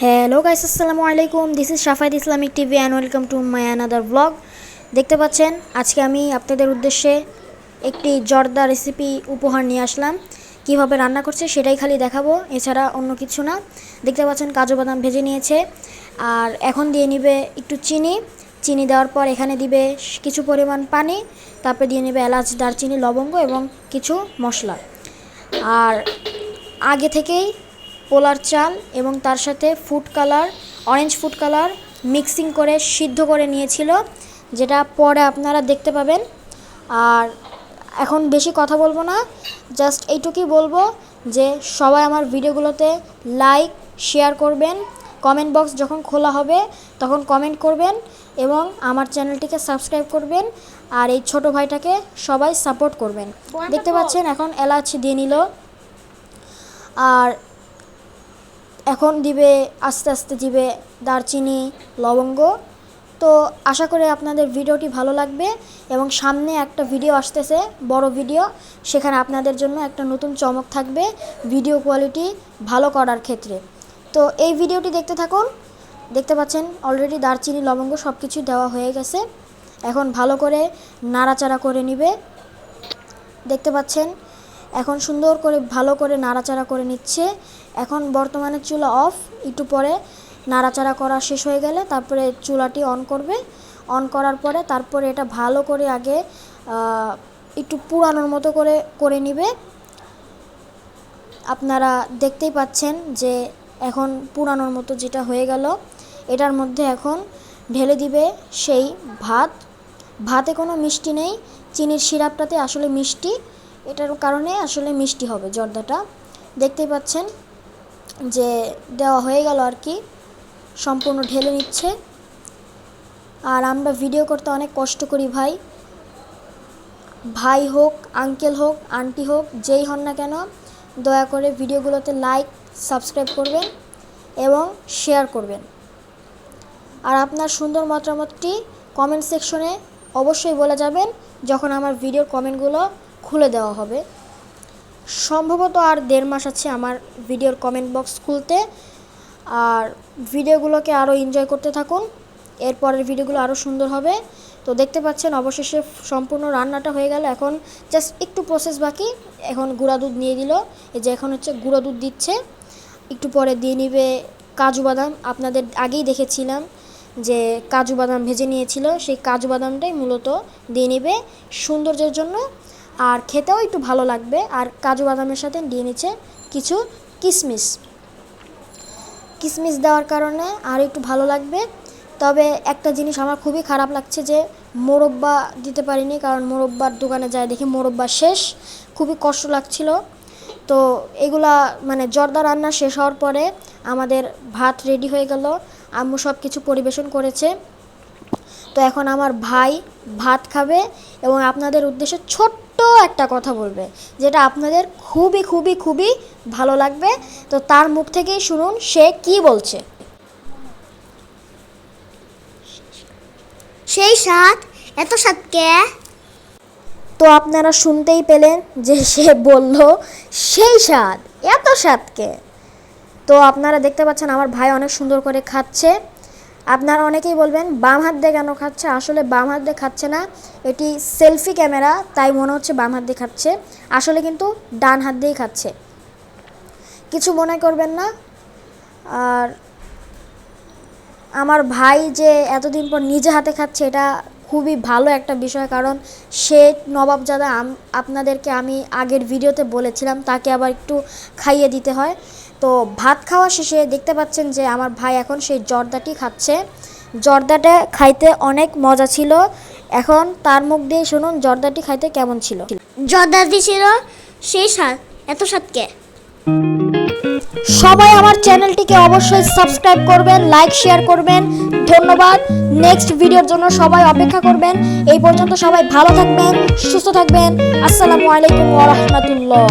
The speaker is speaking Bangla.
হ্যালো গাইস, আসসালামু আলাইকুম। This is Shafayet Islamic TV and welcome to my another blog. দেখতে পাচ্ছেন আজকে আমি আপনাদের উদ্দেশ্যে একটি জর্দা রেসিপি উপহার নিয়ে আসলাম। কিভাবে রান্না করছে সেটাই খালি দেখাবো, এছাড়া অন্য কিছু না। দেখতে পাচ্ছেন কাজু বাদাম ভেজে নিয়েছে, আর এখন দিয়ে নিবে একটু চিনি দেওয়ার পর এখানে দিবে কিছু পরিমাণ পানি, তারপরে দিয়ে নেবে এলাচ, দারচিনি, লবঙ্গ এবং কিছু মশলা। আর আগে থেকেই পোলার চাল এবং তার সাথে অরেঞ্জ ফুড কালার মিক্সিং করে সিদ্ধ করে নিয়েছিল, যেটা পরে আপনারা দেখতে পাবেন। আর এখন বেশি কথা বলবো না, জাস্ট এইটুকুই বলবো যে সবাই আমার ভিডিওগুলোতে লাইক শেয়ার করবেন, কমেন্ট বক্স যখন খোলা হবে তখন কমেন্ট করবেন এবং আমার চ্যানেলটিকে সাবস্ক্রাইব করবেন। আর এই ছোট ভাইটাকে সবাই সাপোর্ট করবেন। দেখতে পাচ্ছেন এখন এলাচ দিয়ে নিল, আর এখন দিবে আস্তে আস্তে দিবে দারচিনি, লবঙ্গ। তো আশা করি আপনাদের ভিডিওটি ভালো লাগবে এবং সামনে একটা ভিডিও আসতেছে, বড় ভিডিও, সেখানে আপনাদের জন্য একটা নতুন চমক থাকবে ভিডিও কোয়ালিটি ভালো করার ক্ষেত্রে। তো এই ভিডিওটি দেখতে থাকুন। দেখতে পাচ্ছেন অলরেডি দারচিনি, লবঙ্গ সব কিছু দেওয়া হয়ে গেছে। এখন ভালো করে নাড়াচাড়া করে নিবে। দেখতে পাচ্ছেন এখন সুন্দর করে ভালো করে নাড়াচাড়া করে নিচ্ছে। এখন বর্তমানে চুলা অফ, একটু পরে নাড়াচাড়া করা শেষ হয়ে গেলে তারপরে চুলাটি অন করবে। অন করার পরে তারপরে এটা ভালো করে আগে একটু পুরানোর মতো করে নিবে। আপনারা দেখতেই পাচ্ছেন যে এখন পুরানোর মতো যেটা হয়ে গেল, এটার মধ্যে এখন ঢেলে দিবে সেই ভাতে কোনো মিষ্টি নেই, চিনির সিরাপটাতে আসলে মিষ্টি, এটার কারণে আসলে মিষ্টি হবে জর্দাটা। দেখতেই পাচ্ছেন যে দেওয়া হয়ে গেল আর কি, সম্পূর্ণ ঢেলে নিচ্ছে। আর আমরা ভিডিও করতে অনেক কষ্ট করি ভাই হোক, আঙ্কেল হোক, আন্টি হোক, যেই হন না কেন, দয়া করে ভিডিওগুলোতে লাইক, সাবস্ক্রাইব করবেন এবং শেয়ার করবেন। আর আপনার সুন্দর মতামতটি কমেন্ট সেকশনে অবশ্যই বলে যাবেন যখন আমার ভিডিওর কমেন্টগুলো খুলে দেওয়া হবে। সম্ভবত আর 1.5 মাস আছে আমার ভিডিওর কমেন্ট বক্স খুলতে। আর ভিডিওগুলোকে আরও এনজয় করতে থাকুন, এরপরের ভিডিওগুলো আরও সুন্দর হবে। তো দেখতে পাচ্ছেন অবশেষে সম্পূর্ণ রান্নাটা হয়ে গেল। এখন জাস্ট একটু প্রসেস বাকি। এখন গুঁড়া দুধ নিয়ে দিল, এই যে এখন হচ্ছে গুঁড়ো দুধ দিচ্ছে। একটু পরে দিয়ে নিবে কাজু বাদাম। আপনাদের আগেই দেখেছিলাম যে কাজু বাদাম ভেজে নিয়েছিল, সেই কাজু বাদামটাই মূলত দিয়ে নেবে সৌন্দর্যের জন্য, আর খেতেও একটু ভালো লাগবে। আর কাজু বাদামের সাথে দিয়ে নিচ্ছে কিছু কিশমিশ দেওয়ার কারণে আর একটু ভালো লাগবে। তবে একটা জিনিস আমার খুবই খারাপ লাগছে যে মোরব্বা দিতে পারিনি, কারণ মোরব্বার দোকানে যায় দেখি মোরব্বা শেষ, খুবই কষ্ট লাগছিল। তো এগুলা মানে জর্দা রান্না শেষ হওয়ার পরে আমাদের ভাত রেডি হয়ে গেল, আম্মু সব কিছু পরিবেশন করেছে। তো এখন আমার ভাই ভাত খাবে এবং আপনাদের উদ্দেশ্যে ছোট্ট একটা কথা বলবে, যেটা আপনাদের খুবই খুবই খুবই ভালো লাগবে। তো তার মুখ থেকেই শুনুন সে কি বলছে। সেই স্বাদ, এত স্বাদ কে? তো আপনারা শুনতেই পেলেন যে সে বলল সেই স্বাদ, এত স্বাদকে। তো আপনারা দেখতে পাচ্ছেন আমার ভাই অনেক সুন্দর করে খাচ্ছে। আপনারা অনেকেই বলবেন বাম হাত দিয়ে কেন খাচ্ছে, আসলে বাম হাত দিয়ে খাচ্ছে না, এটি সেলফি ক্যামেরা, তাই মনে হচ্ছে বাম হাত দিয়ে খাচ্ছে, আসলে কিন্তু ডান হাত দিয়েই খাচ্ছে, কিছু মনে করবেন না। আর আমার ভাই যে এতদিন পর নিজে হাতে খাচ্ছে, এটা খুবই ভালো একটা বিষয়, কারণ সে নবাবজাদা। আপনাদেরকে আমি আগের ভিডিওতে বলেছিলাম তাকে আবার একটু খাইয়ে দিতে হয়। তো ভাত খাওয়া শেষে দেখতে পাচ্ছেন যে আমার ভাই এখন সেই জর্দাটি খাচ্ছে। জর্দাটা খাইতে অনেক মজা ছিল। এখন তার মুখ দিয়ে শুনুন জর্দাটি খাইতে কেমন ছিল। জর্দাটি ছিল সেই স্বাদ, এত স্বাদ কে? সবাই আমার চ্যানেলটিকে অবশ্যই সাবস্ক্রাইব করবেন, লাইক শেয়ার করবেন। ধন্যবাদ। নেক্সট ভিডিওর জন্য সবাই অপেক্ষা করবেন। এই পর্যন্ত সবাই ভালো থাকবেন, সুস্থ থাকবেন। আসসালামু আলাইকুম ওয়া রাহমাতুল্লাহ।